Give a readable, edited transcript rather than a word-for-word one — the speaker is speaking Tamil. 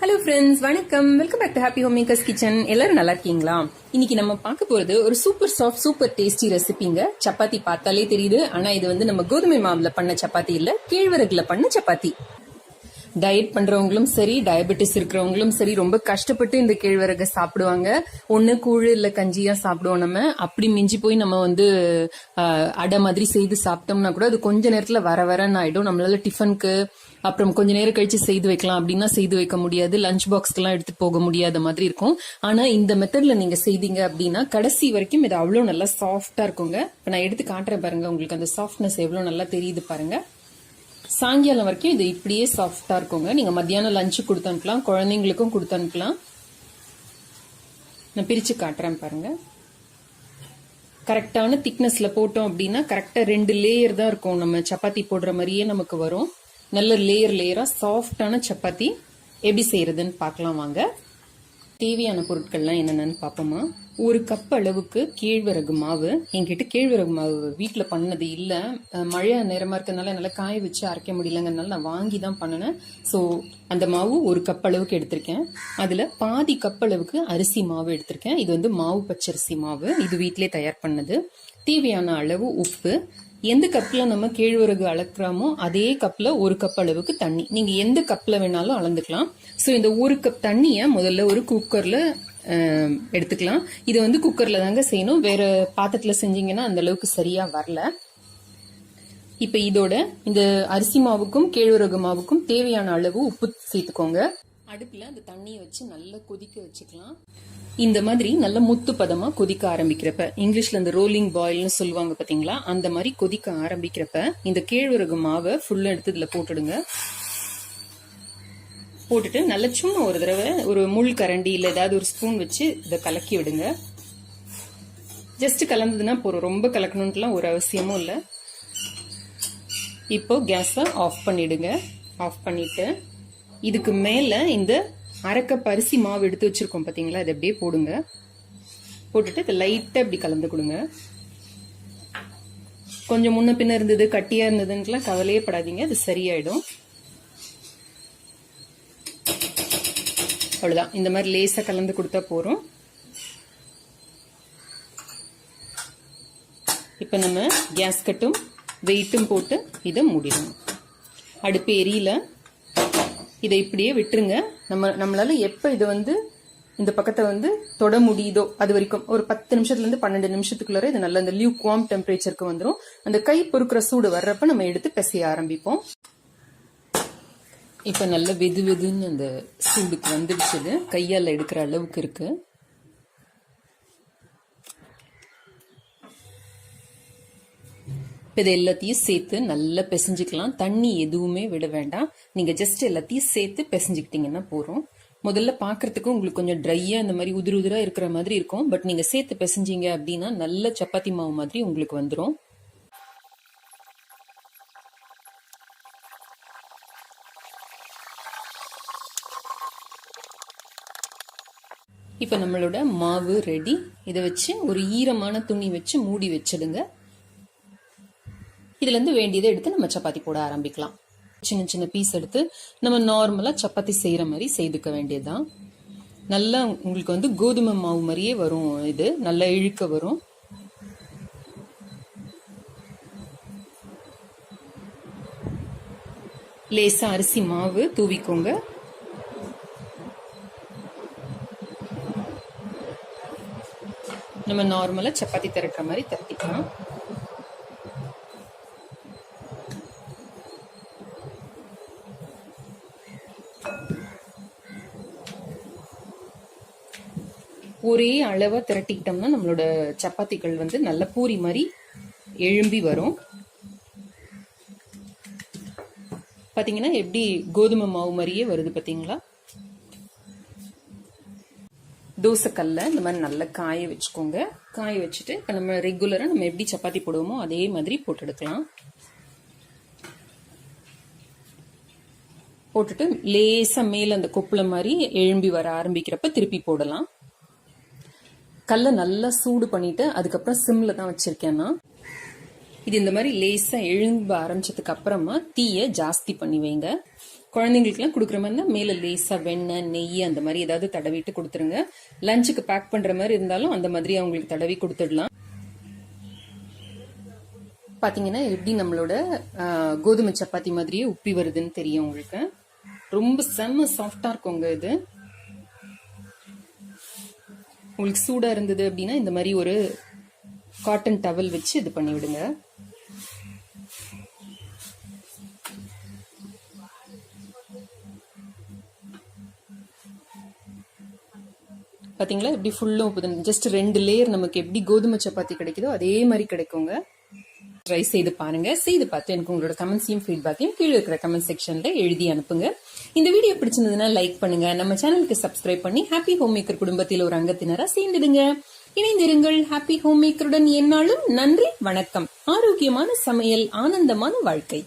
ஹலோ ஃப்ரெண்ட்ஸ், வணக்கம். Welcome back to happy home makers kitchen. எல்லாரும் நல்லா இருக்கீங்களா? இன்னைக்கு நம்ம பார்க்க போறது ஒரு சூப்பர் சாஃப்ட் சூப்பர் டேஸ்டி ரெசிபிங்க. சப்பாத்தி பார்த்தாலே தெரியுது, ஆனா இது வந்து நம்ம கோதுமை மாவுல பண்ண சப்பாத்தி இல்ல, கேழ்வரகுல பண்ண சப்பாத்தி. டயட் பண்றவங்களும் சரி, டயபெட்டிஸ் இருக்கிறவங்களும் சரி, ரொம்ப கஷ்டப்பட்டு இந்த கேழ்வரகை சாப்பிடுவாங்க. ஒண்ணு கூழ் இல்ல கஞ்சியா சாப்பிடுவோம். நம்ம அப்படி மிஞ்சி போய் நம்ம வந்து அடை மாதிரி செய்து சாப்பிட்டோம்னா கூட அது கொஞ்ச நேரத்துல வர வரன்னு ஆயிடும். நம்மளால டிஃபனுக்கு அப்புறம் கொஞ்ச நேரம் கழிச்சு செய்து வைக்கலாம் அப்படின்னா செய்து வைக்க முடியாது. லஞ்ச் பாக்ஸ்க்கெல்லாம் எடுத்துட்டு போக முடியாத மாதிரி இருக்கும். ஆனா இந்த மெத்தட்ல நீங்க செய்தீங்க அப்படின்னா கடைசி வரைக்கும் இது அவ்வளவு நல்லா சாஃப்டா இருக்குங்க. இப்ப நான் எடுத்து காட்டுறேன் பாருங்க, உங்களுக்கு அந்த சாஃப்ட்னஸ் எவ்வளவு நல்லா தெரியுது பாருங்க. சாயங்காலம் வரைக்கும் இது இப்படியே சாஃப்டா இருக்குங்க. நீங்க மத்தியானம் லஞ்சு கொடுத்து அனுப்பலாம், குழந்தைங்களுக்கும் கொடுத்து அனுப்பலாம். நான் பிரிச்சு காட்டுறேன் பாருங்க. கரெக்டான திக்னஸ்ல போட்டோம் அப்படின்னா கரெக்டா 2 லேயர் தான் இருக்கும். நம்ம சப்பாத்தி போடுற மாதிரியே நமக்கு வரும். நல்ல லேயரா சாஃப்டான சப்பாத்தி எப்படி செய்யறதுன்னு பார்க்கலாம் வாங்க. தேவையான பொருட்கள்லாம் என்னென்னு பார்ப்போமா. 1 கப் அளவுக்கு கேழ்வரகு மாவு. என்கிட்ட கேழ்வரகு மாவு வீட்டில் பண்ணது இல்லை. மழை நேரமாக இருக்கிறதுனால என்னால் காய வச்சு அரைக்க முடியலங்கிறதுனால நான் வாங்கி தான் பண்ணினேன். ஸோ அந்த மாவு 1 கப் அளவுக்கு எடுத்திருக்கேன். அதில் பாதி கப் அளவுக்கு அரிசி மாவு எடுத்திருக்கேன். இது வந்து மாவு பச்சரிசி மாவு, இது வீட்டிலே தயார் பண்ணது. தேவையான அளவு உப்பு. எந்த கப்ல நம்ம கேழ்வரகு அளக்குறோமோ அதே கப்ல 1 கப் அளவுக்கு தண்ணி. நீங்க எந்த கப்ல வேணாலும் அளந்துக்கலாம். ஸோ இந்த 1 கப் தண்ணிய முதல்ல ஒரு குக்கர்ல எடுத்துக்கலாம். இது வந்து குக்கர்ல தாங்க செய்யணும். வேற பாத்திரத்துல செஞ்சீங்கன்னா அந்த அளவுக்கு சரியா வரல. இப்ப இதோட இந்த அரிசி மாவுக்கும் கேழ்வரகு மாவுக்கும் தேவையான அளவு உப்பு சேர்த்துக்கோங்க. அடுப்புல அந்த தண்ணியை வச்சு நல்லா கொதிக்க வச்சுக்கலாம். இந்த மாதிரி நல்ல முத்து பதமா கொதிக்க ஆரம்பிக்கிறப்ப, இங்கிலீஷ்ல இந்த ரோலிங் பாயில்னு சொல்லுவாங்க பாத்தீங்களா, அந்த மாதிரி கொதிக்க ஆரம்பிக்கிறப்ப இந்த கேழ்வரகு மாவை ஃபுல்லா எடுத்து இதுல போட்டுடுங்க. போட்டுட்டு நல்ல சும்மா ஒரு தடவை ஒரு முள் கரண்டி இல்ல ஏதாவது ஒரு ஸ்பூன் வச்சு இதை கலக்கி விடுங்க. ஜஸ்ட் கலந்ததுன்னா போறோம், ரொம்ப கலக்கணும்ட்டுலாம் ஒரு அவசியமும் இல்லை. இப்போ கேஸை ஆஃப் பண்ணிடுங்க. ஆஃப் பண்ணிட்டு இதுக்கு மேல இந்த 1/2 கப் அரிசி மாவு எடுத்து வச்சிருக்கோம் பாத்தீங்களா, இதை அப்படியே போடுங்க. போட்டுட்டு இதை லைட்டா இப்படி கலந்து கொடுங்க. கொஞ்சம் முன்ன பின்ன இருந்தது, கட்டியா இருந்ததுன்னு கவலையே படாதீங்க, அது சரியாயிடும். அவ்வளவுதான், இந்த மாதிரி லேசா கலந்து கொடுத்தா போறோம். இப்ப நம்ம கேஸ் கட்டும் வெயிட்டும் போட்டு இதை மூடிடணும். அடுப்பு எரியல, இதை இப்படியே விட்டுருங்க. நம்மளால எப்ப இதை வந்து இந்த பக்கத்தை வந்து தொட முடியுதோ அது வரைக்கும் ஒரு 10 நிமிஷத்துல இருந்து 12 நிமிஷத்துக்குள்ள இது நல்ல இந்த லியூக் வார்ம் டெம்பரேச்சருக்கு வந்துடும். அந்த கை பொறுக்கிற சூடு வர்றப்ப நம்ம எடுத்து பிசைய ஆரம்பிப்போம். இப்ப நல்ல வெது வெதுன்னு அந்த சூடுக்கு வந்துடுச்சு. கையால எடுக்கிற அளவுக்கு இருக்கு. இதை எல்லாத்தையும் சேர்த்து நல்லா பிசைஞ்சுக்கலாம். தண்ணி எதுவுமே விட வேண்டாம். நீங்க ஜஸ்ட் எல்லாத்தையும் சேர்த்து பிசைஞ்சுக்கிட்டீங்கன்னா போறோம். முதல்ல பாக்குறதுக்கு உங்களுக்கு கொஞ்சம் ட்ரையா இந்த மாதிரி உதிர உதிரா இருக்கிற மாதிரி இருக்கும். பட் நீங்க சேர்த்து பிசைஞ்சீங்க அப்படின்னா நல்ல சப்பாத்தி மாவு மாதிரி உங்களுக்கு வந்துடும். இப்ப நம்மளோட மாவு ரெடி. இதை வச்சு ஒரு ஈரமான துணி வச்சு மூடி வச்சிடுங்க. இதுல இருந்து வேண்டியதை எடுத்து நம்ம சப்பாத்தி போட ஆரம்பிக்கலாம். சின்ன சின்ன பீஸ் எடுத்து நம்ம நார்மலா சப்பாத்தி செய்யற மாதிரி செய்துக்க வேண்டியதுதான். நல்லா உங்களுக்கு வந்து கோதுமை மாவு மாதிரியே வரும். இது நல்லா இழுக்க வரும். லேசா அரிசி மாவு தூவிக்கோங்க. நம்ம நார்மலா சப்பாத்தி திரட்டுற மாதிரி திரட்டிக்கலாம். ஒரே அளவா திரட்டிக்கிட்டோம்னா நம்மளோட சப்பாத்திகள் வந்து நல்ல பூரி மாதிரி எழும்பி வரும். பாத்தீங்கன்னா எப்படி கோதுமை மாவு மாதிரியே வருது பாத்தீங்களா. தோசைக்கல்ல இந்த மாதிரி நல்லா காய வச்சுக்கோங்க. காய வச்சுட்டு இப்ப நம்ம ரெகுலரா நம்ம எப்படி சப்பாத்தி போடுவோமோ அதே மாதிரி போட்டு எடுக்கலாம். போட்டுட்டு லேசா மேல அந்த கொப்புள மாதிரி எழும்பி வர ஆரம்பிக்கிறப்ப திருப்பி போடலாம். கல்ல நல்லா சூடு பண்ணிட்டு அதுக்கப்புறம் சிம்ல தான் வச்சிருக்கேன்னா. இது இந்த மாதிரி லேசா எழும்ப ஆரம்பிச்சதுக்கு அப்புறமா தீய ஜாஸ்தி பண்ணி வைங்க. குழந்தைங்களுக்குலாம் கொடுக்குற மாதிரினா மேலே லேசாக வெண்ணெய் நெய் அந்த மாதிரி ஏதாவது தடவிட்டு கொடுத்துருங்க. லஞ்சுக்கு பேக் பண்ணுற மாதிரி இருந்தாலும் அந்த மாதிரி அவங்களுக்கு தடவி கொடுத்துடலாம். பார்த்தீங்கன்னா எப்படி நம்மளோட கோதுமை சப்பாத்தி மாதிரியே உப்பி வருதுன்னு தெரியும் உங்களுக்கு. ரொம்ப செம்ம சாஃப்டாக இருக்குங்க இது. உங்களுக்கு சூடாக இருந்தது அப்படின்னா இந்த மாதிரி ஒரு காட்டன் டவல் வச்சு இது பண்ணி விடுங்க. பார்த்தீங்களா எப்படி ஃபுல்லும் ஜஸ்ட் 2 லேயர் நமக்கு எப்படி கோதுமை சப்பாத்தி கிடைக்குதோ அதே மாதிரி கிடைக்குங்க. ட்ரை செய்து பாருங்க. செய்து பார்த்து எனக்கு உங்களோட கமெண்ட்ஸையும் ஃபீட்பேக்கையும் கீழே இருக்கிற கமெண்ட் செக்ஷன்ல எழுதி அனுப்புங்க. இந்த வீடியோ பிடிச்சிருந்ததுன்னா லைக் பண்ணுங்க. நம்ம சேனலுக்கு சப்ஸ்கிரைப் பண்ணி ஹாப்பி ஹோம் மேக்கர் குடும்பத்தில் ஒரு அங்கத்தினரா சேர்ந்துடுங்க. இணைந்திருங்கள் ஹாப்பி ஹோம் மேக்கருடன். என்னாலும் நன்றி, வணக்கம். ஆரோக்கியமான சமையல், ஆனந்தமான வாழ்க்கை.